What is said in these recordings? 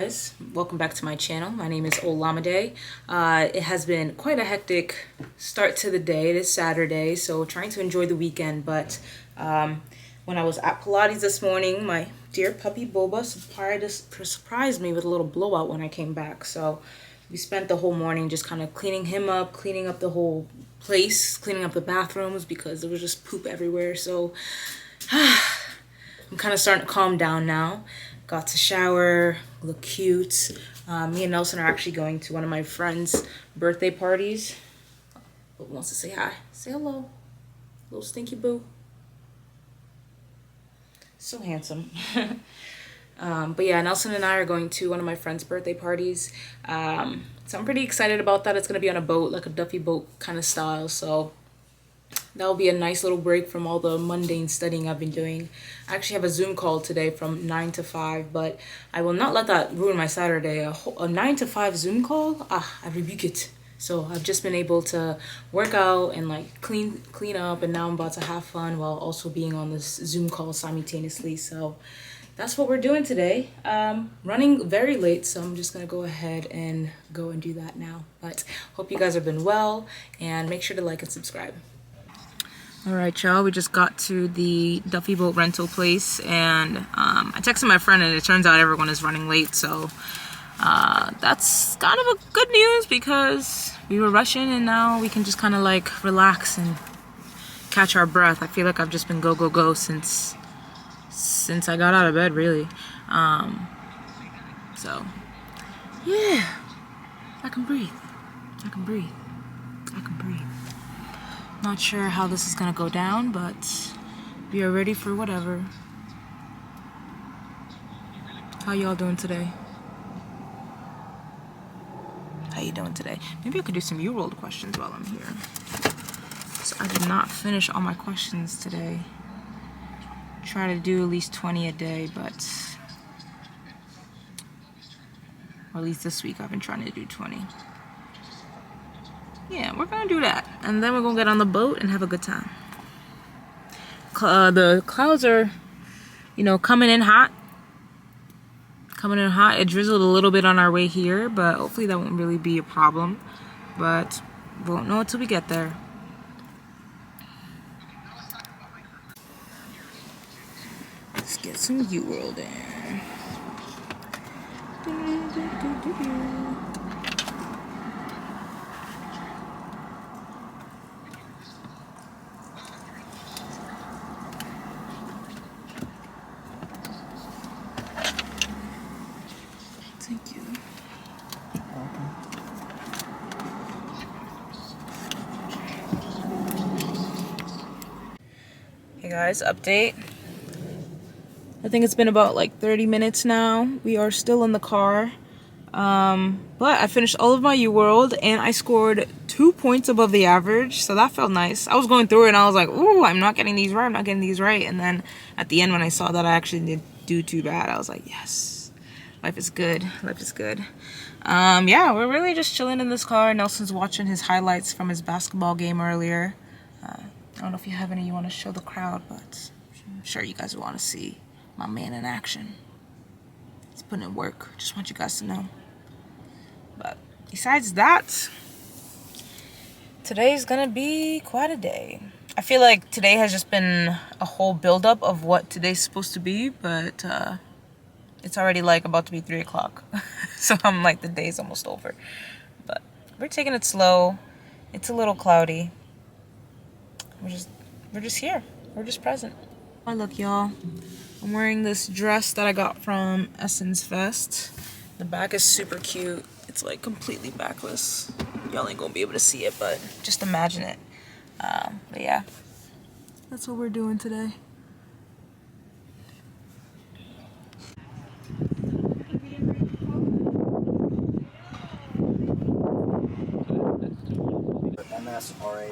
Guys, welcome back to my channel. My name is Olamide. It has been quite a hectic start to the day. It is Saturday, so trying to enjoy the weekend. But when I was at Pilates this morning, my dear puppy Boba surprised me with a little blowout when I came back. So we spent the whole morning just kind of cleaning him up, cleaning up the whole place, cleaning up the bathrooms because there was just poop everywhere. So I'm kind of starting to calm down now. Got to shower, look cute. Me and Nelson are actually going to one of my friends' birthday parties. Who wants to say hi? Say hello. Little stinky boo. So handsome. But yeah, Nelson and I are going to one of my friends' birthday parties. So I'm pretty excited about that. It's going to be on a boat, like a Duffy boat kind of style. So that'll be a nice little break from all the mundane studying I've been doing. I actually have a Zoom call today from 9 to 5, but I will not let that ruin my Saturday. A 9 to 5 Zoom call? I rebuke it. So I've just been able to work out and like clean up, and now I'm about to have fun while also being on this Zoom call simultaneously. So that's what we're doing today. Running very late, so I'm just gonna go ahead and go and do that now. But hope you guys have been well, and make sure to like and subscribe. All right, y'all, we just got to the Duffy boat rental place, and I texted my friend, and it turns out everyone is running late, so that's kind of a good news because we were rushing, and now we can just kind of like relax and catch our breath. I feel like I've just been go since I got out of bed, really. So yeah, I can breathe. Not sure how this is gonna go down, but we are ready for whatever. How y'all doing today? Maybe I could do some UWorld questions while I'm here. So I did not finish all my questions today. Try to do at least 20 a day, but or at least this week I've been trying to do 20. Yeah, we're gonna do that, and then we're gonna get on the boat and have a good time. The clouds are, coming in hot. It drizzled a little bit on our way here, but hopefully that won't really be a problem. But we won't know until we get there. Let's get some UWorld in. Thank you. Hey guys, update. I think it's been about like 30 minutes now. We are still in the car. But I finished all of my UWorld and I scored 2 points above the average, so that felt nice. I was going through it and I was like, ooh, I'm not getting these right. And then at the end when I saw that I actually didn't do too bad, I was like, yes, life is good. Yeah, we're really just chilling in this car. Nelson's watching his highlights from his basketball game earlier. I don't know if you have any you want to show the crowd, but I'm sure you guys want to see my man in action. He's putting in work. Just want you guys to know. But besides that, today's gonna be quite a day. I feel like today has just been a whole buildup of what today's supposed to be, but it's already like about to be 3 o'clock. So I'm like, the day's almost over. But we're taking it slow. It's a little cloudy. We're just here. We're just present. Oh, look, y'all. I'm wearing this dress that I got from Essence Fest. The back is super cute. It's like completely backless. Y'all ain't gonna be able to see it, but just imagine it. But yeah, that's what we're doing today. MSRA.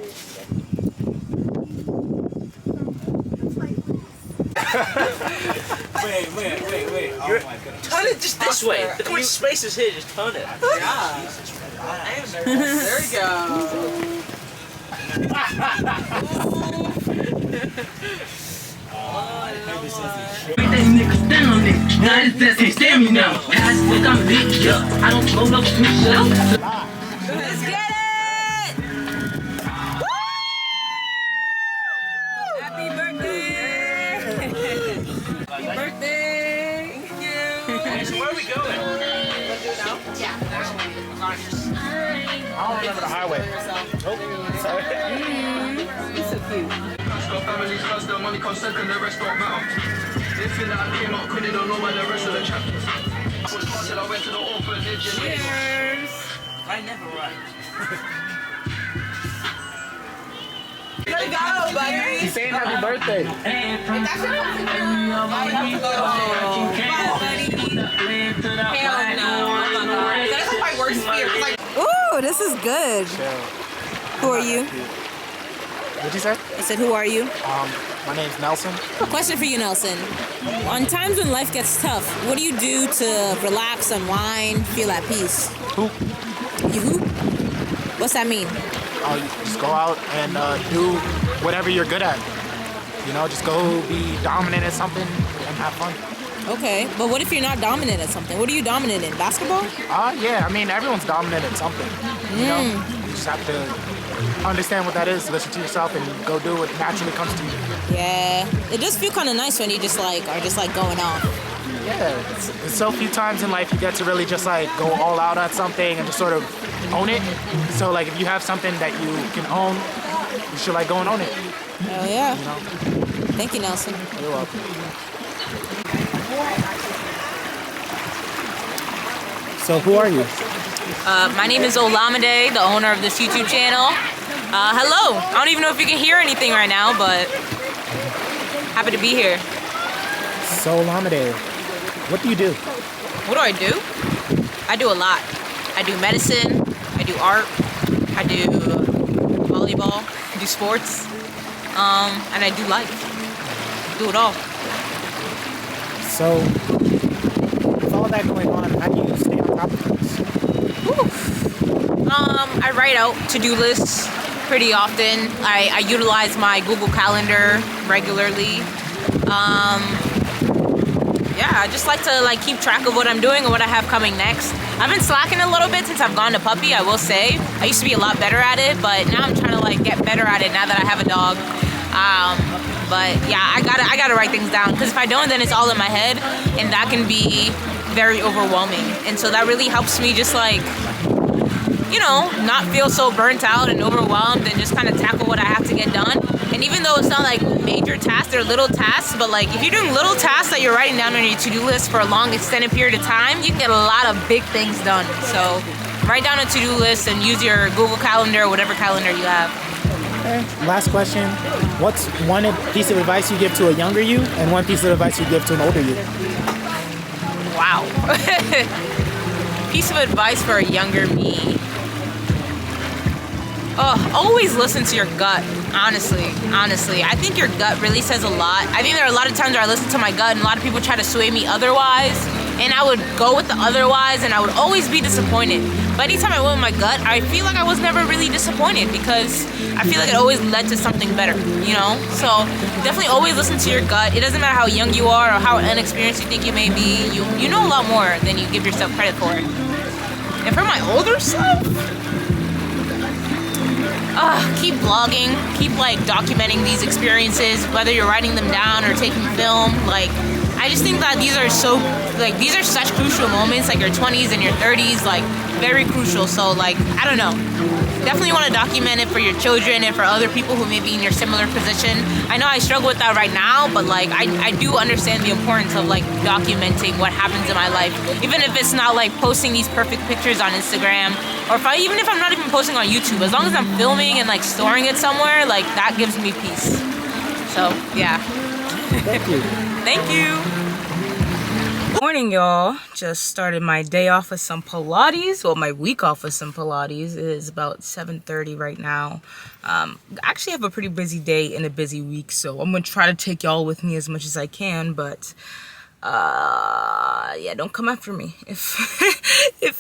Wait. Oh my goodness. Turn it just this way. Look how much space is here. Just turn it. Yeah. Jesus Christ. There we go. niggas down there. Now this just can't stand me now. Pass look, I'm lit, yeah. I don't slow up, switch up. Let's get it! Woo! Happy birthday! Happy birthday! Thank you! So where are we going? I don't remember the highway. Nope. Sorry. He's so cute. Families first, the money comes second, the rest don't matter. They feel that I came out, couldn't don't know about the rest of the chapters. I was parted, I went to the orphanage. Cheers! I never run. Let's go, buddy! He's saying happy birthday. Ooh, this is good. Who are you? What'd you say? I said, who are you? My name's Nelson. Question for you, Nelson. On times when life gets tough, what do you do to relax, unwind, feel at peace? Hoop. You hoop? What's that mean? You just go out and do whatever you're good at. You know, just go be dominant at something and have fun. Okay, but what if you're not dominant at something? What are you dominant in? Basketball? Yeah, I mean, everyone's dominant at something. You know, you just have to understand what that is, listen to yourself, and go do what naturally comes to you. Yeah, it does feel kind of nice when you just like are just like going off. Yeah, it's so few times in life you get to really just like go all out on something and just sort of own it. So like if you have something that you can own, you should like go and own it. Hell yeah. You know? Thank you, Nelson. You're welcome. So who are you? My name is Olamide, the owner of this YouTube channel. Hello. I don't even know if you can hear anything right now, but happy to be here. So Olamide, what do you do? What do? I do a lot. I do medicine, I do art, I do volleyball, I do sports, and I do life. I do it all. So, with all that going on, how do you stay on top of things? I write out to-do lists pretty often. I utilize my Google Calendar regularly. Yeah, I just like to keep track of what I'm doing and what I have coming next. I've been slacking a little bit since I've gone to puppy, I will say. I used to be a lot better at it, but now I'm trying to get better at it now that I have a dog. But yeah, I gotta write things down, because if I don't, then it's all in my head, and that can be very overwhelming. And so that really helps me just not feel so burnt out and overwhelmed, and just kind of tackle what I have to get done. And even though it's not major tasks, they're little tasks, but if you're doing little tasks that you're writing down on your to-do list for a long extended period of time, you can get a lot of big things done. So write down a to-do list and use your Google Calendar or whatever calendar you have. Okay. Last question. What's one piece of advice you give to a younger you and one piece of advice you give to an older you? Wow. Piece of advice for a younger me. Always listen to your gut, honestly. I think your gut really says a lot. I think there are a lot of times where I listen to my gut and a lot of people try to sway me otherwise, and I would go with the otherwise, and I would always be disappointed. But anytime I went with my gut, I feel like I was never really disappointed, because I feel like it always led to something better, So definitely always listen to your gut. It doesn't matter how young you are or how inexperienced you think you may be. You know a lot more than you give yourself credit for. And for my older self, keep blogging, keep documenting these experiences, whether you're writing them down or taking film. I just think that these are such crucial moments, your 20s and your 30s, very crucial. So I don't know, definitely want to document it for your children and for other people who may be in your similar position. I know I struggle with that right now, but I do understand the importance of documenting what happens in my life, even if it's not posting these perfect pictures on Instagram, or even if I'm not even posting on YouTube. As long as I'm filming and storing it somewhere, that gives me peace. So yeah. Thank you. Thank you. Morning, y'all. Just started my day off with some Pilates. Well, my week off with some Pilates. It is about 7:30 right now. I actually have a pretty busy day and a busy week, so I'm gonna try to take y'all with me as much as I can. But yeah, don't come after me if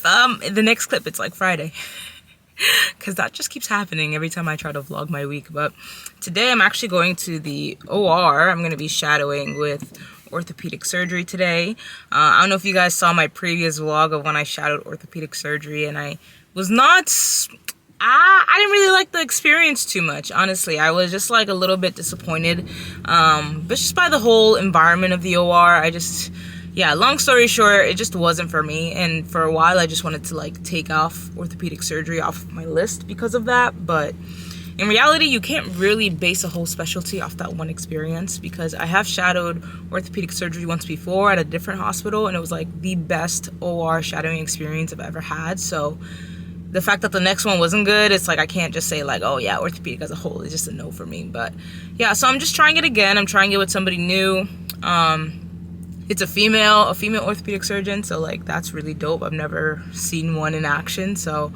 the next clip it's Friday. because that just keeps happening every time I try to vlog my week. But today I'm actually going to the OR. I'm going to be shadowing with orthopedic surgery today. I don't know if you guys saw my previous vlog of when I shadowed orthopedic surgery, and I was not... I didn't really like the experience too much, honestly. I was just like a little bit disappointed, but just by the whole environment of the OR. Yeah, long story short, it just wasn't for me. And for a while, I just wanted to like take off orthopedic surgery off my list because of that. But in reality, you can't really base a whole specialty off that one experience, because I have shadowed orthopedic surgery once before at a different hospital, and it was like the best OR shadowing experience I've ever had. So the fact that the next one wasn't good, it's like I can't just say like, oh yeah, orthopedic as a whole is just a no for me. But yeah, so I'm just trying it again. I'm trying it with somebody new. It's a female orthopedic surgeon, so like that's really dope. I've never seen one in action, so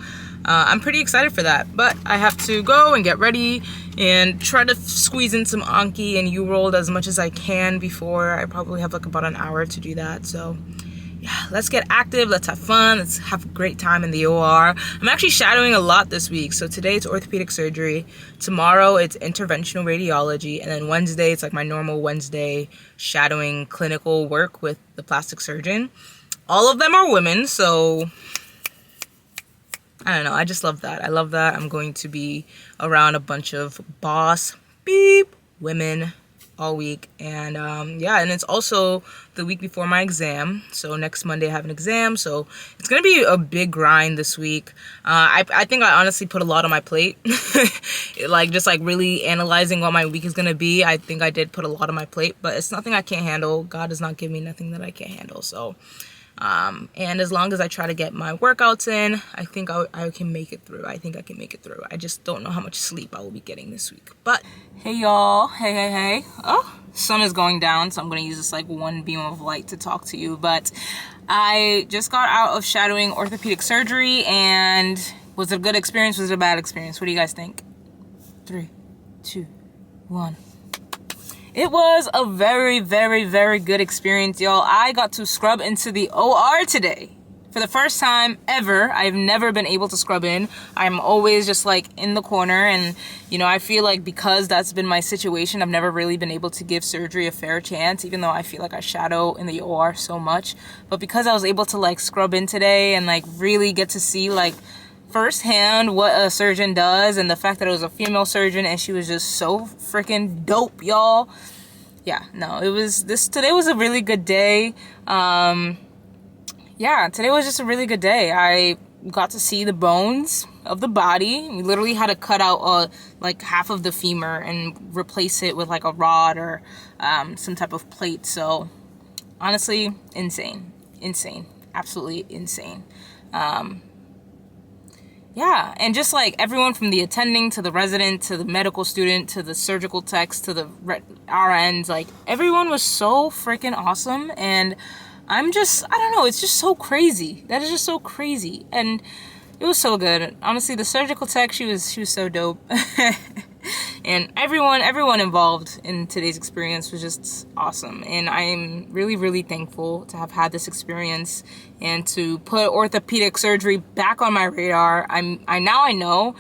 I'm pretty excited for that. But I have to go and get ready and try to squeeze in some Anki and U-Rolled as much as I can before. I probably have like about an hour to do that. So yeah, let's get active, let's have fun, let's have a great time in the OR. I'm actually shadowing a lot this week. So today it's orthopedic surgery, tomorrow it's interventional radiology, and then Wednesday it's like my normal Wednesday shadowing clinical work with the plastic surgeon. All of them are women, so I don't know, I just love that. I love that I'm going to be around a bunch of boss women all week. And yeah, and it's also the week before my exam, so next Monday I have an exam, so it's gonna be a big grind this week. I think I honestly put a lot on my plate. Like just like really analyzing what my week is gonna be, I think I did put a lot on my plate, but it's nothing I can't handle. God does not give me nothing that I can't handle. So and as long as I try to get my workouts in, I think I can make it through. I think I can make it through. I just don't know how much sleep I will be getting this week. But hey y'all, hey. Oh, sun is going down, so I'm gonna use this like one beam of light to talk to you. But I just got out of shadowing orthopedic surgery, and was it a good experience? Was it a bad experience? What do you guys think? 3, 2, 1. It was a very, very, very good experience, y'all. I got to scrub into the OR today. For the first time ever, I've never been able to scrub in. I'm always just like in the corner, and you know, I feel like because that's been my situation, I've never really been able to give surgery a fair chance, even though I feel like I shadow in the OR so much. But because I was able to like scrub in today and like really get to see like firsthand what a surgeon does, and the fact that it was a female surgeon and she was just so freaking dope, y'all. Yeah, no, today was a really good day. Yeah, today was just a really good day. I got to see the bones of the body. We literally had to cut out like half of the femur and replace it with like a rod or some type of plate. So honestly, insane, absolutely insane. Yeah, and just like everyone from the attending to the resident to the medical student to the surgical techs to the RNs, like everyone was so freaking awesome. And I don't know, it's just so crazy. That is just so crazy. And it was so good. Honestly, the surgical tech, she was so dope. And everyone involved in today's experience was just awesome. And I'm really, really thankful to have had this experience and to put orthopedic surgery back on my radar. I know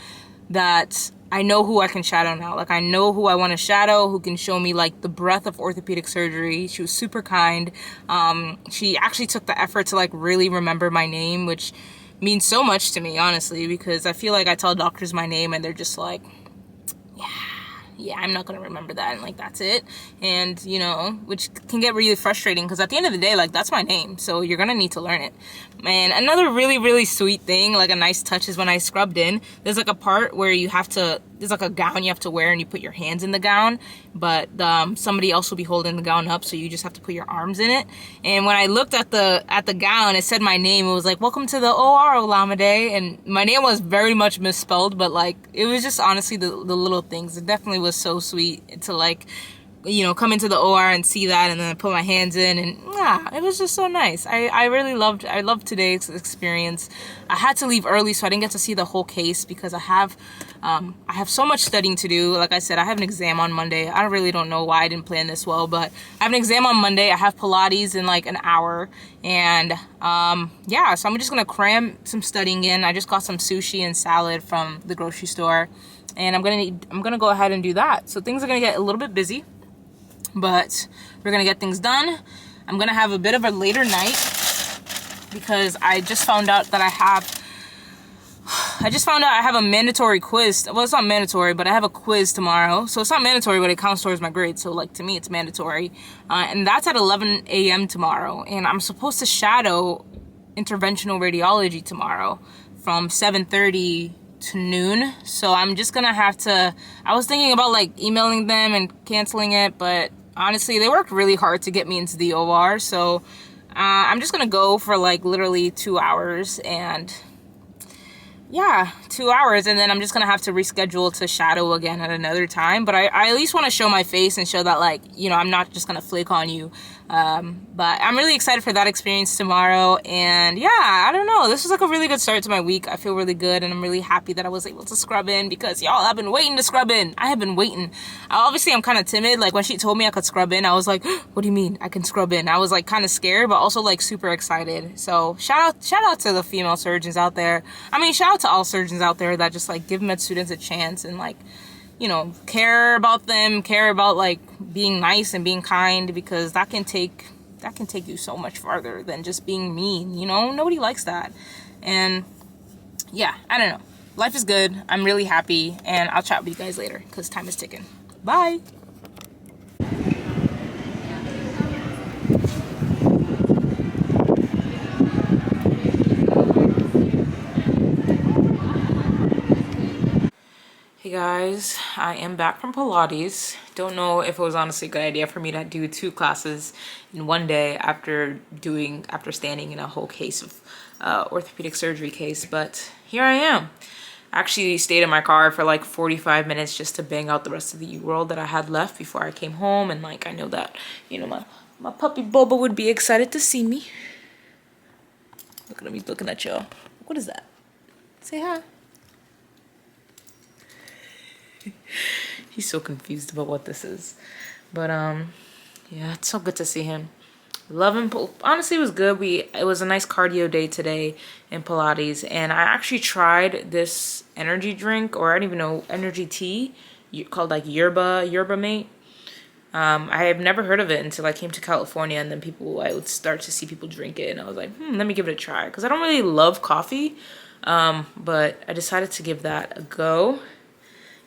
that I know who I can shadow now. Like, I know who I want to shadow, who can show me like the breadth of orthopedic surgery. She was super kind. She actually took the effort to like really remember my name, which means so much to me, honestly, because I feel like I tell doctors my name and they're just like, yeah, I'm not gonna remember that, and like that's it. And you know, which can get really frustrating, because at the end of the day, like, that's my name, so you're gonna need to learn it. And another really, really sweet thing, like a nice touch, is when I scrubbed in, there's like a part where there's like a gown you have to wear and you put your hands in the gown, but somebody else will be holding the gown up, so you just have to put your arms in it. And when I looked at the gown, it said my name. It was like, "Welcome to the OR, Olamide," and my name was very much misspelled, but like it was just honestly the little things. It definitely was so sweet to like come into the OR and see that, and then I put my hands in, and it was just so nice. I loved today's experience. I had to leave early, so I didn't get to see the whole case because I have so much studying to do. Like I said, I have an exam on Monday. I really don't know why I didn't plan this well, but I have an exam on Monday. I have Pilates in like an hour, and so I'm just gonna cram some studying in. I just got some sushi and salad from the grocery store, and I'm gonna go ahead and do that. So things are gonna get a little bit busy, but we're gonna get things done. I'm gonna have a bit of a later night because I just found out that I have a mandatory quiz. Well, it's not mandatory, but I have a quiz tomorrow. So it's not mandatory, but it counts towards my grade. So like to me, it's mandatory. And that's at 11 a.m. tomorrow. And I'm supposed to shadow interventional radiology tomorrow from 7:30 to noon. So I'm just gonna have to, I was thinking about like emailing them and canceling it, but honestly, they worked really hard to get me into the OR. So I'm just gonna go for like literally 2 hours, and 2 hours, and then I'm just gonna have to reschedule to shadow again at another time. But I at least want to show my face and show that, like, I'm not just gonna flake on you. But I'm really excited for that experience tomorrow. And I don't know, this was like a really good start to my week. I feel really good, and I'm really happy that I was able to scrub in, because y'all, I've been waiting to scrub in. I have been waiting. Obviously, I'm kind of timid. Like when she told me I could scrub in, I was like, what do you mean I can scrub in? I was like kind of scared, but also like super excited. So shout out to the female surgeons out there. I mean, shout out to all surgeons out there that just like give med students a chance and like, care about them, care about like being nice and being kind, because that can take you so much farther than just being mean. Nobody likes that. And I don't know, life is good. I'm really happy, and I'll chat with you guys later because time is ticking. Bye. Hey guys, I am back from Pilates. Don't know if it was honestly a good idea for me to do 2 classes in one day after standing in a whole case of orthopedic surgery case, but here I am. I actually stayed in my car for like 45 minutes just to bang out the rest of the U-World that I had left before I came home, and like I know that my puppy Boba would be excited to see me. Look at him, he's looking at y'all. What is that? Say hi. He's so confused about what this is, but it's so good to see him. Love him. Honestly, it was good. It was a nice cardio day today in Pilates, and I actually tried this energy drink, or I don't even know, energy tea called like Yerba Mate. I have never heard of it until I came to California, and then I would start to see people drink it, and I was like, let me give it a try, because I don't really love coffee, but I decided to give that a go.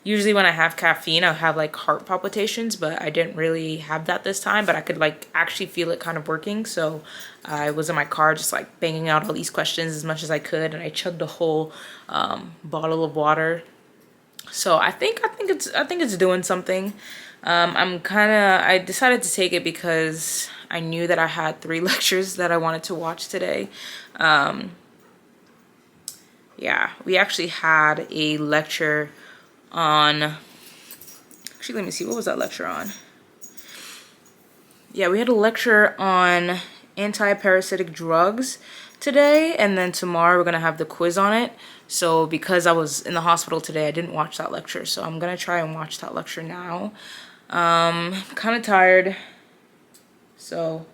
Usually when I have caffeine, I'll have like heart palpitations, but I didn't really have that this time, but I could like actually feel it kind of working. So I was in my car just like banging out all these questions as much as I could, and I chugged a whole bottle of water. So I think it's doing something. I decided to take it because I knew that I had 3 lectures that I wanted to watch today. We actually had a lecture on, actually let me see, what was that lecture on? We had a lecture on anti-parasitic drugs today, and then tomorrow we're gonna have the quiz on it. So because I was in the hospital today, I didn't watch that lecture, so I'm gonna try and watch that lecture now. I'm kind of tired, so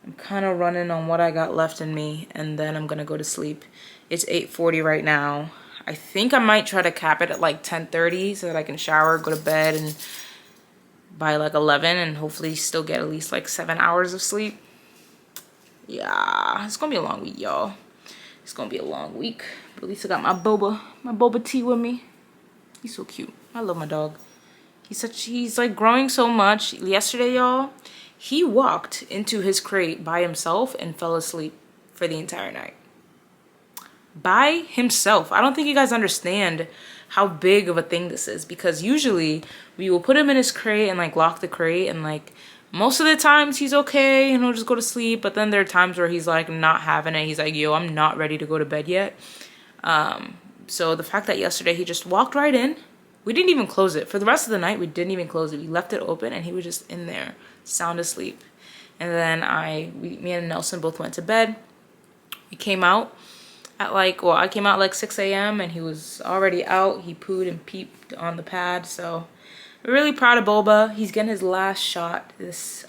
I'm kind of running on what I got left in me, and then I'm gonna go to sleep. It's 8:40 right now. I think I might try to cap it at like 10:30 so that I can shower, go to bed, and by like 11, and hopefully still get at least like 7 hours of sleep. It's gonna be a long week, y'all. It's gonna be a long week, but at least I got my boba tea with me. He's so cute. I love my dog. He's like growing so much. Yesterday, y'all, he walked into his crate by himself and fell asleep for the entire night. By himself. I don't think you guys understand how big of a thing this is, because usually we will put him in his crate and like lock the crate, and like most of the times he's okay and he'll just go to sleep, but then there are times where he's like not having it. He's like, yo, I'm not ready to go to bed yet. So the fact that yesterday he just walked right in, We didn't even close it. For the rest of the night, we didn't even close it. We left it open and he was just in there, sound asleep. And then me and Nelson both went to bed. We came out at I came out like 6 a.m. and he was already out. He pooed and peeped on the pad. So we're really proud of Boba. He's getting his last shot this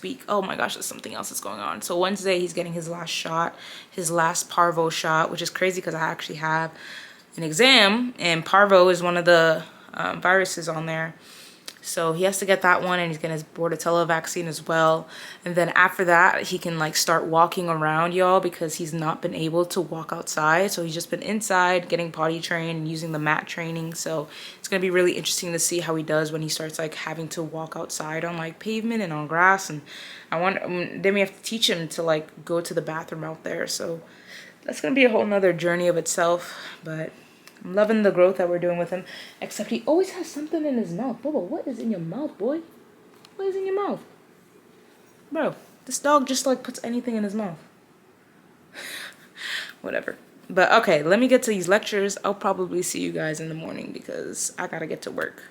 week. Oh my gosh, there's something else that's going on. So Wednesday, he's getting his last shot, his last parvo shot, which is crazy because I actually have an exam, and parvo is one of the viruses on there. So he has to get that one, and he's getting his Bordetella vaccine as well. And then after that, he can like start walking around, y'all, because he's not been able to walk outside. So he's just been inside getting potty trained and using the mat training. So it's gonna be really interesting to see how he does when he starts like having to walk outside on like pavement and on grass. And then we have to teach him to like go to the bathroom out there. So that's gonna be a whole nother journey of itself. But I'm loving the growth that we're doing with him, except he always has something in his mouth. Boba, what is in your mouth, boy? What is in your mouth? Bro, this dog just like puts anything in his mouth. Whatever. But okay, let me get to these lectures. I'll probably see you guys in the morning because I gotta get to work.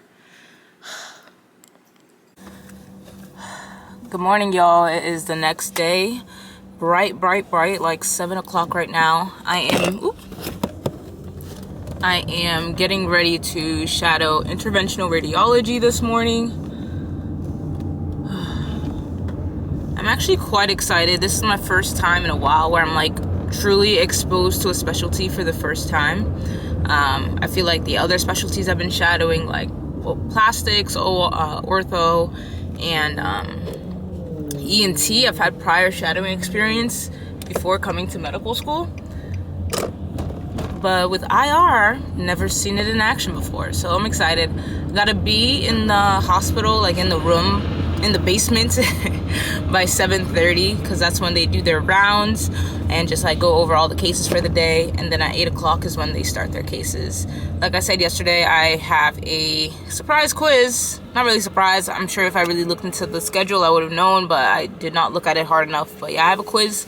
Good morning, y'all. It is the next day. Bright, like 7 o'clock right now. I am getting ready to shadow interventional radiology this morning. I'm actually quite excited. This is my first time in a while where I'm like truly exposed to a specialty for the first time. I feel like the other specialties I've been shadowing, like plastics, ortho, and ENT, I've had prior shadowing experience before coming to medical school. But with IR, never seen it in action before, so I'm excited. Gotta be in the hospital, like in the room, in the basement by 7:30, because that's when they do their rounds and just like go over all the cases for the day. And then at 8 o'clock is when they start their cases. Like I said yesterday, I have a surprise quiz. Not really surprised. I'm sure if I really looked into the schedule, I would have known, but I did not look at it hard enough. But yeah, I have a quiz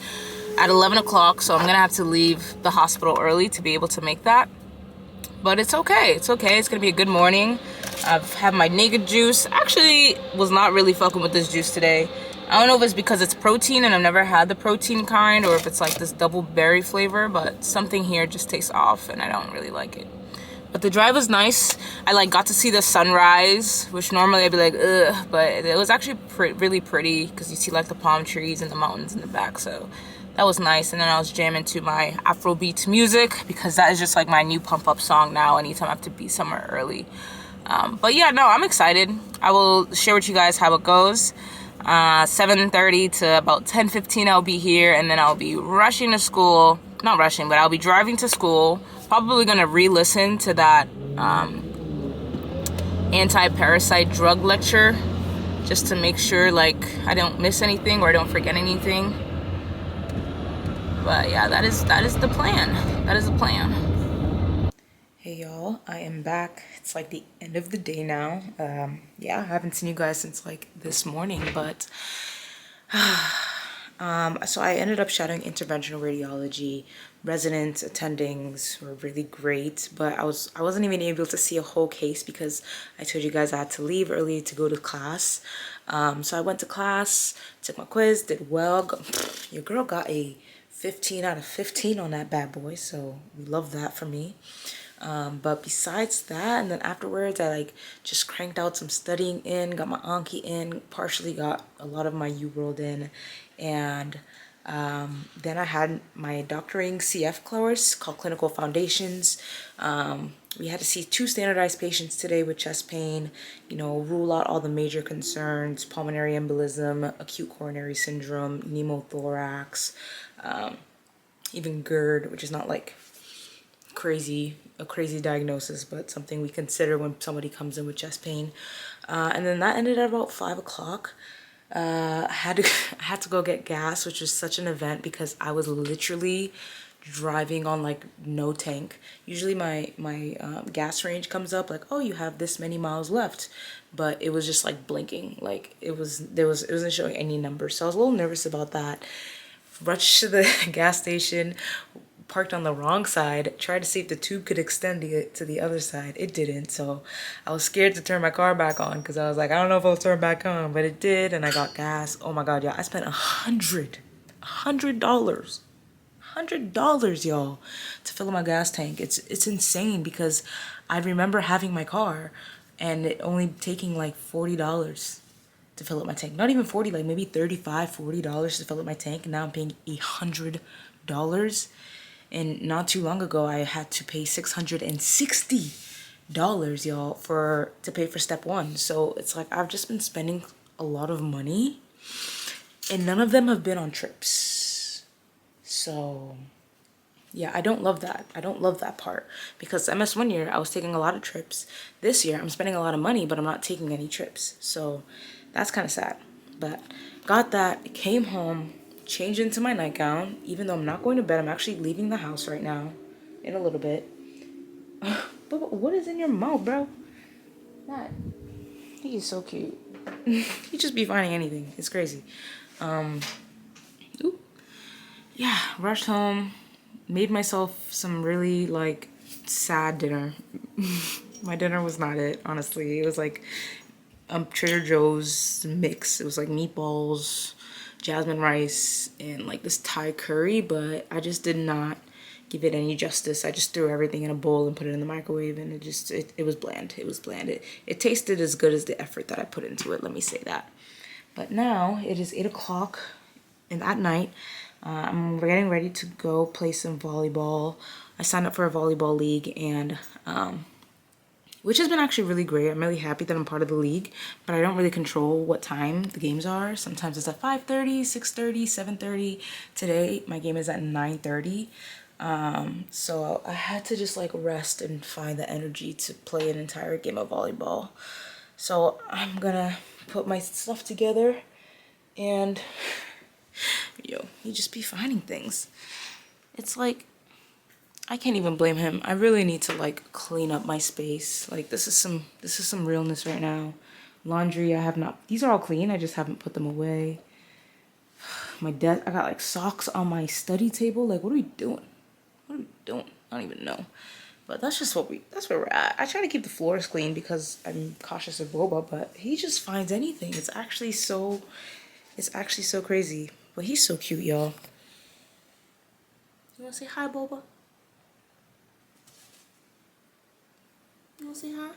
at 11 o'clock, so I'm gonna have to leave the hospital early to be able to make that. But it's okay. It's okay. It's gonna be a good morning. I've had my naked juice. Actually, was not really fucking with this juice today. I don't know if it's because it's protein and I've never had the protein kind, or if it's like this double berry flavor, but something here just tastes off and I don't really like it. But the drive was nice. I like got to see the sunrise, which normally I'd be like, ugh, but it was actually really pretty because you see like the palm trees and the mountains in the back, so that was nice. And then I was jamming to my Afrobeat music because that is just like my new pump up song now anytime I have to be somewhere early. But yeah, no, I'm excited. I will share with you guys how it goes. 7:30 to about 10:15 I'll be here, and then I'll be rushing to school. Not rushing, but I'll be driving to school. Probably gonna re-listen to that anti-parasite drug lecture just to make sure like I don't miss anything or I don't forget anything. But yeah, that is the plan. That is the plan. Hey y'all, I am back. It's like the end of the day now. Yeah, I haven't seen you guys since like this morning, but so I ended up shadowing interventional radiology. Residents, attendings were really great, but I wasn't even able to see a whole case because I told you guys I had to leave early to go to class. So I went to class, took my quiz, did well. Your girl got a 15 out of 15 on that bad boy, so we love that for me. But besides that, and then afterwards I like just cranked out some studying in, got my Anki in, partially got a lot of my UWorld in, and then I had my doctoring CF course called Clinical Foundations. We had to see 2 standardized patients today with chest pain, you know, rule out all the major concerns: pulmonary embolism, acute coronary syndrome, pneumothorax, even GERD, which is not like a crazy diagnosis, but something we consider when somebody comes in with chest pain. And then that ended at about 5 o'clock. I had to go get gas, which was such an event because I was literally driving on like no tank. Usually my gas range comes up like, oh, you have this many miles left, but it was just like blinking, like it wasn't showing any numbers. So I was a little nervous about that. Rushed to the gas station, parked on the wrong side, tried to see if the tube could extend to the other side. It didn't, so I was scared to turn my car back on because I was like, I don't know if I'll turn back on, but it did, and I got gas. Oh my God, y'all, I spent $100, y'all, to fill up my gas tank. It's insane because I remember having my car and it only taking like $40 to fill up my tank. Not even 40, like maybe $35, $40 to fill up my tank. And now I'm paying $100. And not too long ago, I had to pay $660, y'all, to pay for step one. So it's like I've just been spending a lot of money, and none of them have been on trips. So yeah, I don't love that. I don't love that part because MS one year I was taking a lot of trips. This year I'm spending a lot of money, but I'm not taking any trips. So that's kind of sad. But got that, came home, changed into my nightgown. Even though I'm not going to bed, I'm actually leaving the house right now in a little bit. But what is in your mouth, bro? Matt, he is so cute. He just be finding anything. It's crazy. Ooh. Yeah, rushed home, made myself some really like sad dinner. My dinner was not it, honestly. It was like Trader Joe's mix. It was like meatballs, jasmine rice, and like this Thai curry, but I just did not give it any justice. I just threw everything in a bowl and put it in the microwave, and it was bland. It was bland. It tasted as good as the effort that I put into it, let me say that. But now it is 8 o'clock and at night. I'm getting ready to go play some volleyball. I signed up for a volleyball league, and which has been actually really great. I'm really happy that I'm part of the league, but I don't really control what time the games are. Sometimes it's at 5:30, 6:30, 7:30. Today my game is at 9:30. So I had to just like rest and find the energy to play an entire game of volleyball. So I'm gonna put my stuff together, and yo, he just be finding things. It's like, I can't even blame him. I really need to like clean up my space. Like this is some realness right now. Laundry, I have not, these are all clean, I just haven't put them away. My desk, I got like socks on my study table. Like, what are we doing? What are we doing? I don't even know. But that's just that's where we're at. I try to keep the floors clean because I'm cautious of Boba, but he just finds anything. It's actually so crazy. But he's so cute, y'all. You wanna say hi, Boba? You wanna say hi?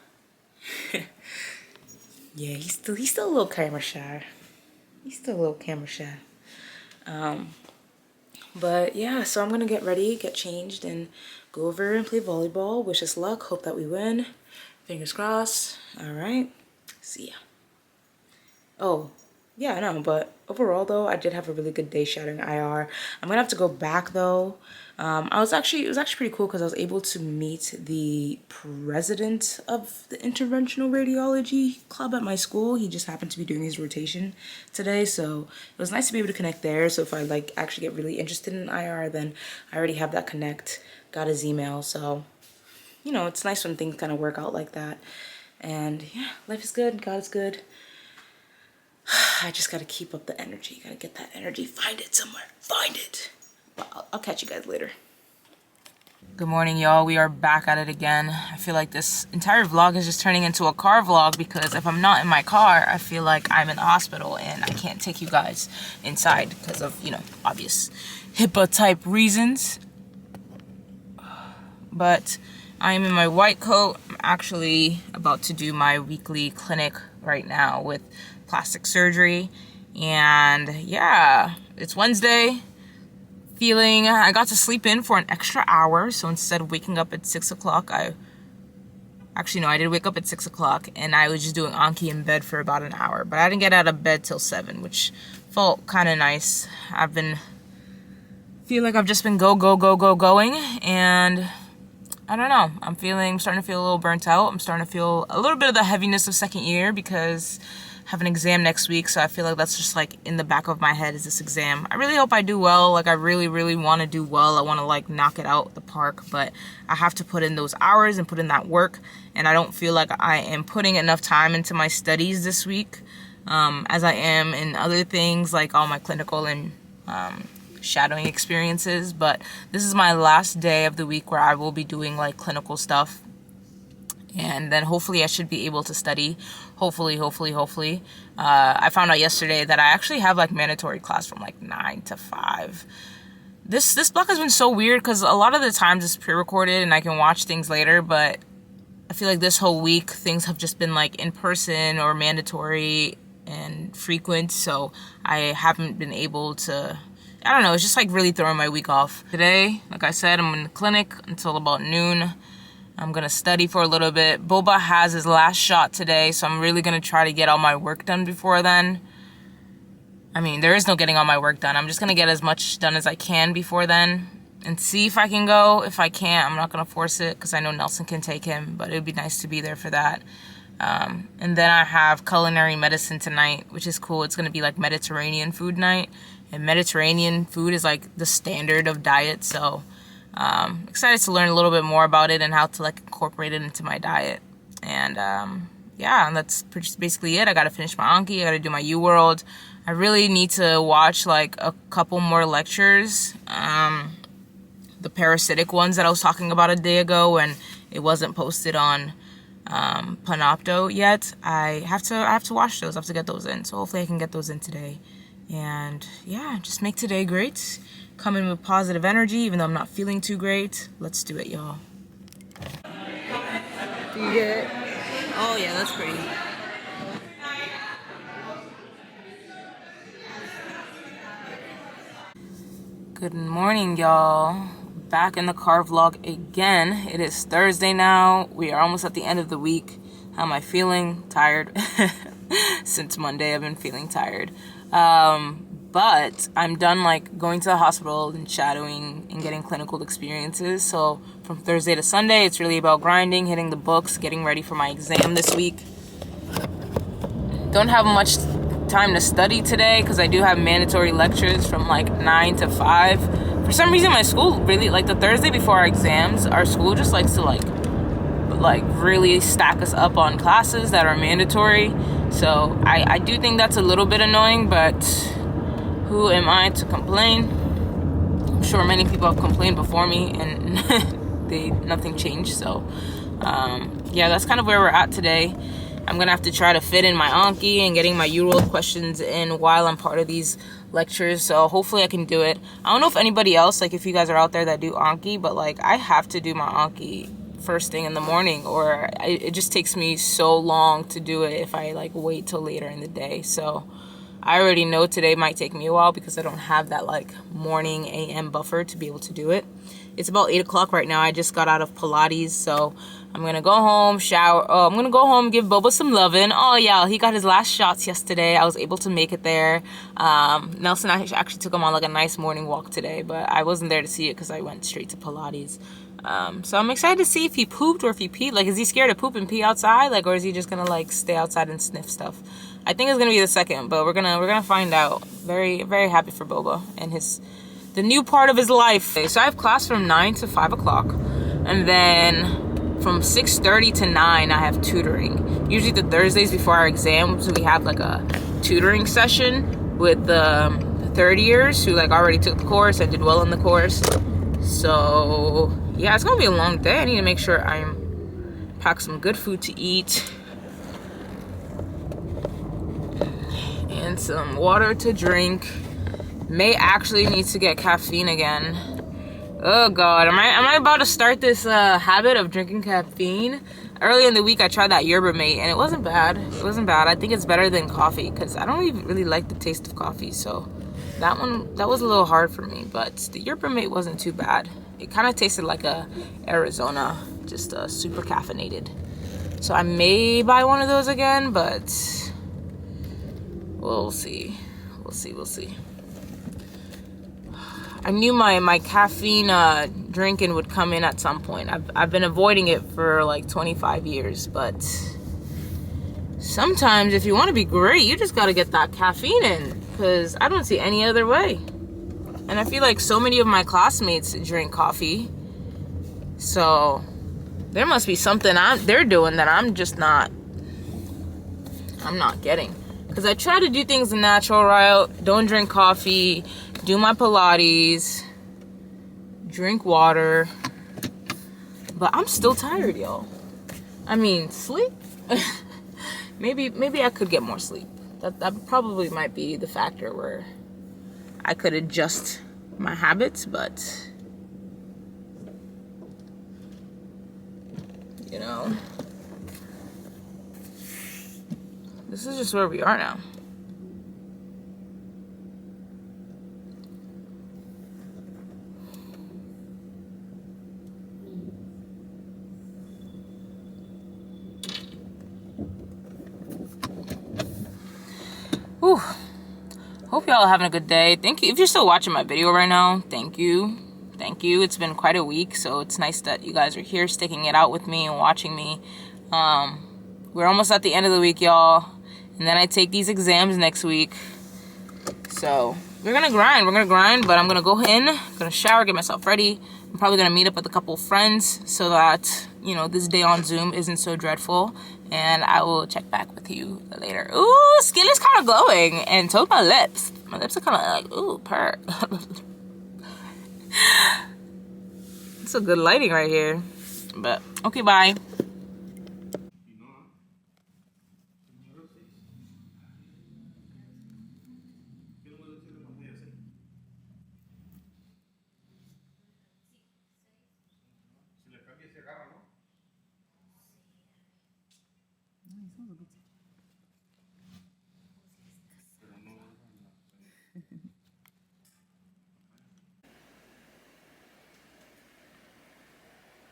Yeah, he's still a little camera shy. But yeah, so I'm gonna get ready, get changed, and go over and play volleyball. Wish us luck. Hope that we win. Fingers crossed. All right. See ya. Oh, yeah, I know. But overall, though, I did have a really good day shadowing IR. I'm gonna have to go back though. It was actually pretty cool because I was able to meet the president of the interventional radiology club at my school. He just happened to be doing his rotation today, so it was nice to be able to connect there. So if I like actually get really interested in IR, then I already have that connect. Got his email, so you know, it's nice when things kind of work out like that. And yeah, life is good, God is good. I just gotta keep up the energy, gotta get that energy, find it somewhere, find it. But I'll catch you guys later. Good morning, y'all. We are back at it again. I feel like this entire vlog is just turning into a car vlog because if I'm not in my car, I feel like I'm in the hospital and I can't take you guys inside because of, you know, obvious HIPAA type reasons. But I am in my white coat. I'm actually about to do my weekly clinic right now with plastic surgery. And yeah, it's Wednesday. I got to sleep in for an extra hour. So instead of waking up at 6 o'clock, I did wake up at 6 o'clock and I was just doing Anki in bed for about an hour. But I didn't get out of bed till 7, which felt kind of nice. Feel like I've just been going. And I don't know. I'm starting to feel a little burnt out. I'm starting to feel a little bit of the heaviness of second year because I have an exam next week. So I feel like that's just like in the back of my head is this exam. I really hope I do well. Like I really, really want to do well. I want to like knock it out the park, but I have to put in those hours and put in that work. And I don't feel like I am putting enough time into my studies this week as I am in other things like all my clinical and shadowing experiences, but this is my last day of the week where I will be doing like clinical stuff, and then hopefully I should be able to study. Hopefully. I found out yesterday that I actually have like mandatory class from like 9 to 5. This block has been so weird because a lot of the times it's pre-recorded and I can watch things later, but I feel like this whole week things have just been like in person or mandatory and frequent, so I haven't been able to, I don't know, it's just like really throwing my week off. Today, like I said, I'm in the clinic until about noon. I'm gonna study for a little bit. Boba has his last shot today, so I'm really gonna try to get all my work done before then. I mean, there is no getting all my work done. I'm just gonna get as much done as I can before then and see if I can go. If I can't, I'm not gonna force it because I know Nelson can take him, but it would be nice to be there for that. And then I have culinary medicine tonight, which is cool. It's gonna be like Mediterranean food night, and Mediterranean food is like the standard of diet, so excited to learn a little bit more about it and how to like incorporate it into my diet. And yeah, that's basically it. I gotta finish my Anki, I gotta do my UWorld. I really need to watch like a couple more lectures, the parasitic ones that I was talking about a day ago, and it wasn't posted on Panopto yet. I have to watch those. I have to get those in, so hopefully I can get those in today. And yeah, just make today great. Come in with positive energy, even though I'm not feeling too great. Let's do it, y'all. Do you get it? Oh yeah, that's pretty. Good morning, y'all. Back in the car vlog again. It is Thursday now. We are almost at the end of the week. How am I feeling? Tired. Since Monday, I've been feeling tired. But I'm done like going to the hospital and shadowing and getting clinical experiences. So from Thursday to Sunday, it's really about grinding, hitting the books, getting ready for my exam this week. Don't have much time to study today because I do have mandatory lectures from like 9 to 5. For some reason, my school really, like the Thursday before our exams, our school just likes to like really stack us up on classes that are mandatory. So I do think that's a little bit annoying, but who am I to complain? I'm sure many people have complained before me and nothing changed. So yeah, that's kind of where we're at today. I'm gonna have to try to fit in my Anki and getting my UWorld questions in while I'm part of these lectures, so hopefully I can do it. I don't know if anybody else, like if you guys are out there that do Anki, but like I have to do my Anki first thing in the morning, or it just takes me so long to do it if I like wait till later in the day. So I already know today might take me a while because I don't have that like morning AM buffer to be able to do it. It's about 8 o'clock right now. I just got out of Pilates, so I'm gonna go home, shower. Oh, I'm gonna go home, give Boba some loving. Oh yeah, he got his last shots yesterday. I was able to make it there. Nelson actually took him on like a nice morning walk today, but I wasn't there to see it because I went straight to Pilates. So I'm excited to see if he pooped or if he peed. Like, is he scared to poop and pee outside? Like, or is he just gonna like stay outside and sniff stuff? I think it's gonna be the second, but we're gonna find out. Very, very happy for Boba and the new part of his life. So I have class from 9 to 5 o'clock, and then from 6:30 to 9 I have tutoring. Usually the Thursdays before our exams we have like a tutoring session with the third years who like already took the course and did well in the course. So yeah, it's gonna be a long day. I need to make sure I pack some good food to eat and some water to drink. May actually need to get caffeine again. Oh god, am I about to start this habit of drinking caffeine? Early in the week I tried that Yerba Mate and it wasn't bad. It wasn't bad. I think it's better than coffee because I don't even really like the taste of coffee. So that was a little hard for me, but the Yerba Mate wasn't too bad. It kind of tasted like a Arizona, just super caffeinated. So I may buy one of those again, but we'll see. We'll see. I knew my caffeine drinking would come in at some point. I've been avoiding it for like 25 years, but sometimes if you want to be great, you just got to get that caffeine in because I don't see any other way. And I feel like so many of my classmates drink coffee, so there must be something they're doing that I'm not getting. Because I try to do things the natural route. Don't drink coffee. do my Pilates, drink water, but I'm still tired, y'all. I mean, sleep? maybe I could get more sleep. That probably might be the factor where I could adjust my habits, but you know, this is just where we are now. Whew. Hope y'all are having a good day. Thank you. If you're still watching my video right now, thank you. Thank you. It's been quite a week, so it's nice that you guys are here sticking it out with me and watching me. We're almost at the end of the week, y'all. And then I take these exams next week. So we're gonna grind. But I'm gonna go in, gonna shower, get myself ready. I'm probably gonna meet up with a couple friends so that, you know, this day on Zoom isn't so dreadful. And I will check back with you later. Ooh, skin is kind of glowing. And so my lips. My lips are kind of like, ooh, purr. It's a good lighting right here. But, okay, bye.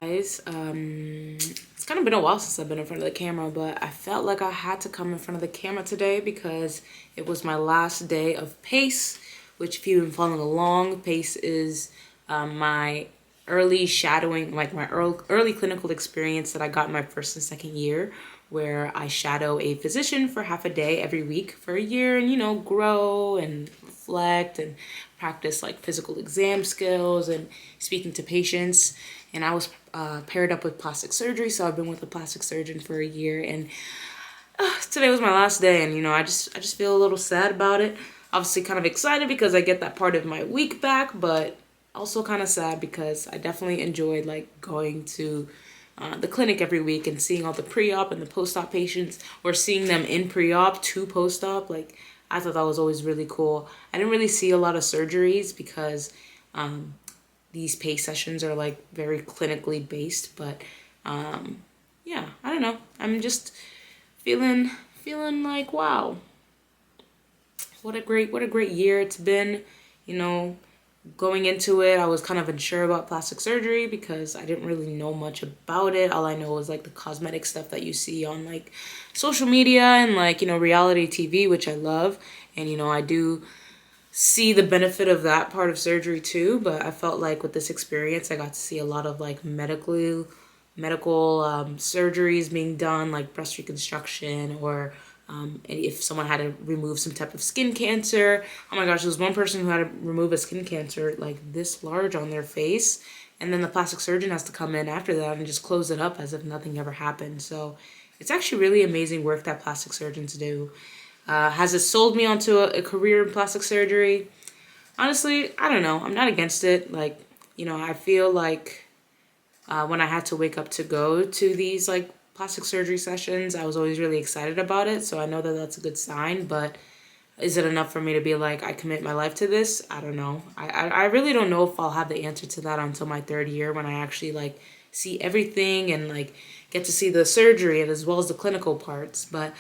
Guys, it's kind of been a while since I've been in front of the camera, but I felt like I had to come in front of the camera today because it was my last day of PACE, which if you've been following along, PACE is my early shadowing, like my early clinical experience that I got in my first and second year, where I shadow a physician for half a day every week for a year and, you know, grow and reflect and practice like physical exam skills and speaking to patients. And I was paired up with plastic surgery, so I've been with a plastic surgeon for a year, and today was my last day, and you know, I just feel a little sad about it. Obviously kind of excited because I get that part of my week back, but also kind of sad because I definitely enjoyed like going to the clinic every week and seeing all the pre-op and the post-op patients, or seeing them in pre-op to post-op. Like, I thought that was always really cool. I didn't really see a lot of surgeries because these PACE sessions are like very clinically based, but yeah, I don't know. I'm just feeling like, wow, what a great year it's been. You know, going into it, I was kind of unsure about plastic surgery because I didn't really know much about it. All I know was like the cosmetic stuff that you see on like social media and like, you know, reality TV, which I love. And, you know, I do see the benefit of that part of surgery too, but I felt like with this experience, I got to see a lot of like medical surgeries being done, like breast reconstruction, or if someone had to remove some type of skin cancer. Oh my gosh, there was one person who had to remove a skin cancer like this large on their face, and then the plastic surgeon has to come in after that and just close it up as if nothing ever happened. So it's actually really amazing work that plastic surgeons do. Has it sold me onto a career in plastic surgery? Honestly, I don't know. I'm not against it. Like, you know, I feel like when I had to wake up to go to these like plastic surgery sessions, I was always really excited about it. So I know that that's a good sign, but is it enough for me to be like, I commit my life to this? I don't know. I really don't know if I'll have the answer to that until my third year, when I actually like see everything and like get to see the surgery and as well as the clinical parts. But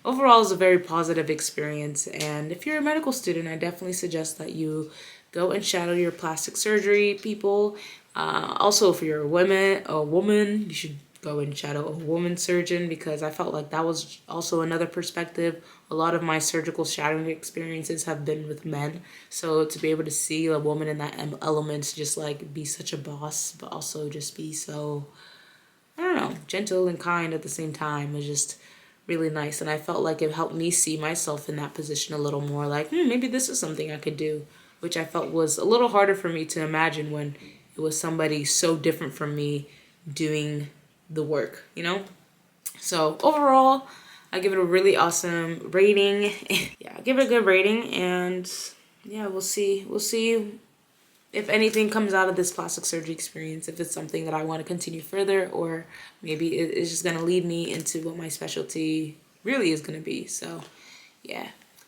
overall, it's a very positive experience, and if you're a medical student, I definitely suggest that you go and shadow your plastic surgery people. Also, if you're a woman, you should go and shadow a woman surgeon, because I felt like that was also another perspective. A lot of my surgical shadowing experiences have been with men, so to be able to see a woman in that element, just like be such a boss, but also just be so, I don't know, gentle and kind at the same time, was just really nice. And I felt like it helped me see myself in that position a little more, like maybe this is something I could do, which I felt was a little harder for me to imagine when it was somebody so different from me doing the work, you know? So overall, I give it a really awesome rating. Yeah, I give it a good rating, and yeah, we'll see. We'll see if anything comes out of this plastic surgery experience, if it's something that I want to continue further, or maybe it's just going to lead me into what my specialty really is going to be. So yeah,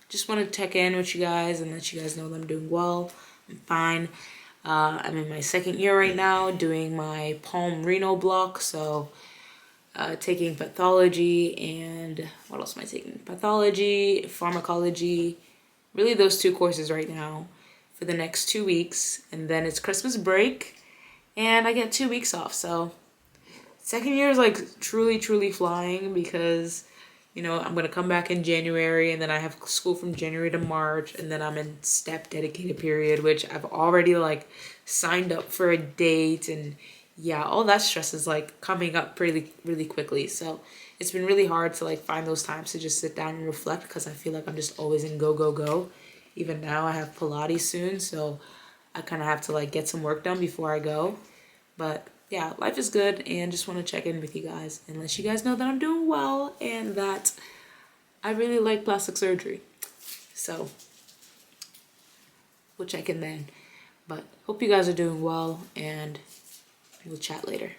just want to check in with you guys and let you guys know that I'm doing well. I'm fine. I'm in my second year right now doing my palm renal block. So taking pathology and what else am I taking? Pathology, pharmacology, really those two courses right now for the next 2 weeks. And then it's Christmas break and I get 2 weeks off. So second year is like truly flying because, you know, I'm going to come back in January and then I have school from January to March and then I'm in step dedicated period, which I've already like signed up for a date, and yeah, all that stress is like coming up really quickly. So it's been really hard to like find those times to just sit down and reflect because I feel like I'm just always in go. Even now I have Pilates soon, so I kind of have to like get some work done before I go. But yeah, life is good and just want to check in with you guys and let you guys know that I'm doing well and that I really like plastic surgery. So we'll check in then. But hope you guys are doing well and we'll chat later.